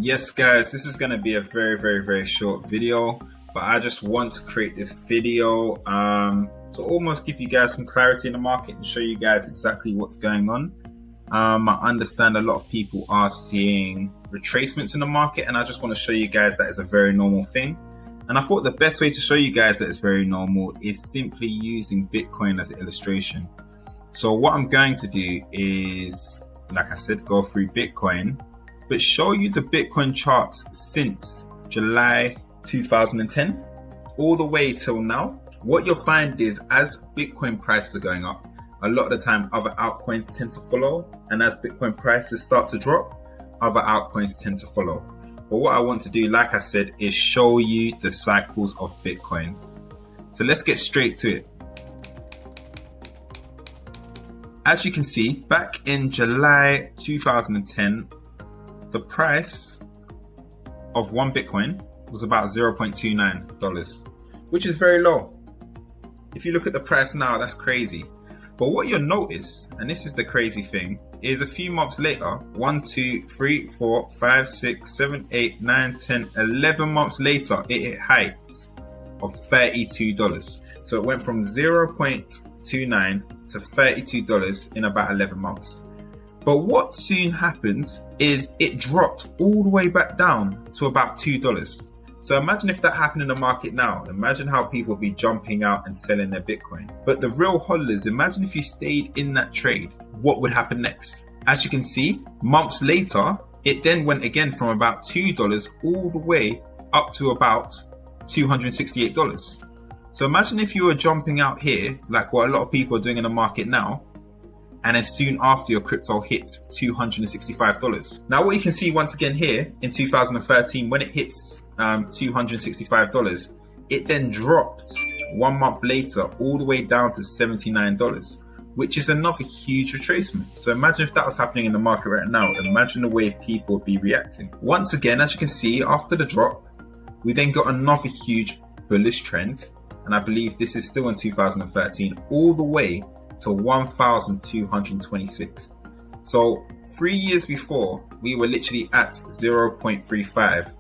Yes, guys, this is going to be a very short video, but I just want to create this video to almost give you guys some clarity in the market and show you guys exactly what's going on. I understand a lot of people are seeing retracements in the market, and I just want to show you guys that is a very normal thing. And I thought the best way to show you guys that it's very normal is simply using Bitcoin as an illustration. So what I'm going to do is, like I said, go through Bitcoin, but show you the Bitcoin charts since July 2010 all the way till now. What you'll find is as Bitcoin prices are going up, a lot of the time other altcoins tend to follow, and as Bitcoin prices start to drop, other altcoins tend to follow. But what I want to do, like I said, is show you the cycles of Bitcoin. So let's get straight to it. As you can see, back in July 2010, the price of one Bitcoin was about $0.29, which is very low. If you look at the price now, that's crazy. But what you'll notice, and this is the crazy thing, is a few months later, 1, 2, 3, 4, 5, 6, 7, 8, 9, 10, 11 months later, it hit heights of $32. So it went from 0.29 to $32 in about 11 months. But what soon happened is it dropped all the way back down to about $2. So imagine if that happened in the market now. Imagine how people would be jumping out and selling their Bitcoin. But the real hodlers, imagine if you stayed in that trade, what would happen next? As you can see, months later, it then went again from about $2 all the way up to about $268. So imagine if you were jumping out here, like what a lot of people are doing in the market now, and then soon after your crypto hits $265. Now what you can see once again here in 2013, when it hits $265, it then dropped 1 month later all the way down to $79, which is another huge retracement. So imagine if that was happening in the market right now. Imagine the way people would be reacting. Once again, as you can see, after the drop, we then got another huge bullish trend, and I believe this is still in 2013, all the way to 1,226. So 3 years before, we were literally at 0.35.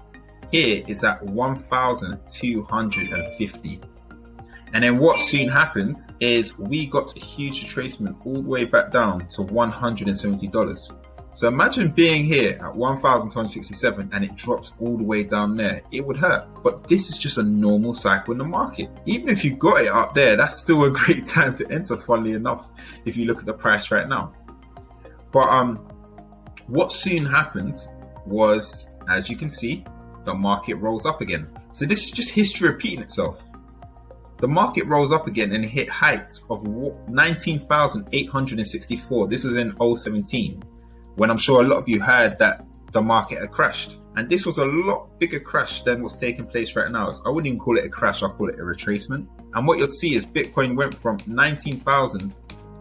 Here it's at 1,250. And then what soon happened is we got a huge retracement all the way back down to $170. So imagine being here at 1,267 and it drops all the way down there. It would hurt. But this is just a normal cycle in the market. Even if you got it up there, that's still a great time to enter, funnily enough, if you look at the price right now. But what soon happened was, as you can see, the market rolls up again. So this is just history repeating itself. The market rolls up again and hit heights of 19,864. This was in 2017, when I'm sure a lot of you heard that the market had crashed. And this was a lot bigger crash than what's taking place right now. So I wouldn't even call it a crash, I'll call it a retracement. And what you'll see is Bitcoin went from 19,000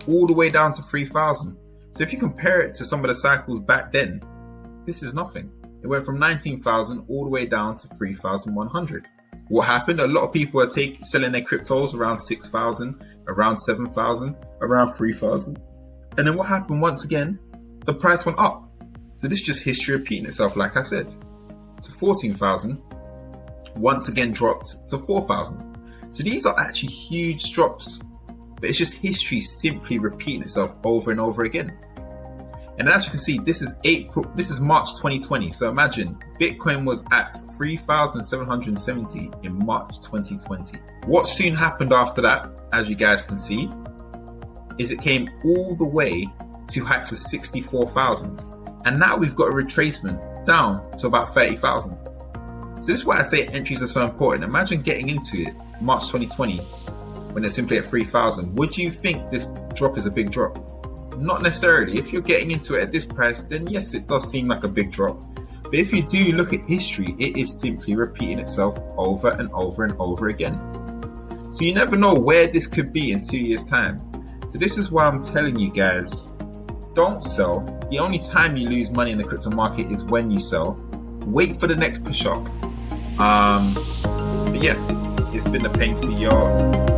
all the way down to 3,000. So if you compare it to some of the cycles back then, this is nothing. It went from 19,000 all the way down to 3,100. What happened? A lot of people are selling their cryptos around 6,000, around 7,000, around 3,000. And then what happened once again? The price went up. So this is just history repeating itself, like I said, to 14,000, once again dropped to 4,000. So these are actually huge drops, but it's just history simply repeating itself over and over again. And as you can see, this is March 2020. So imagine Bitcoin was at 3,770 in March 2020. What soon happened after that, as you guys can see, is it came all the way to heights of 64,000. And now we've got a retracement down to about 30,000. So this is why I say entries are so important. Imagine getting into it March 2020 when it's simply at 3,000. Would you think this drop is a big drop? Not necessarily. If you're getting into it at this price, then yes, it does seem like a big drop. But if you do look at history, it is simply repeating itself over and over and over again. So you never know where this could be in 2 years' time. So this is why I'm telling you guys, don't sell. The only time you lose money in the crypto market is when you sell. Wait for the next push up. But yeah, it's been a pain to y'all.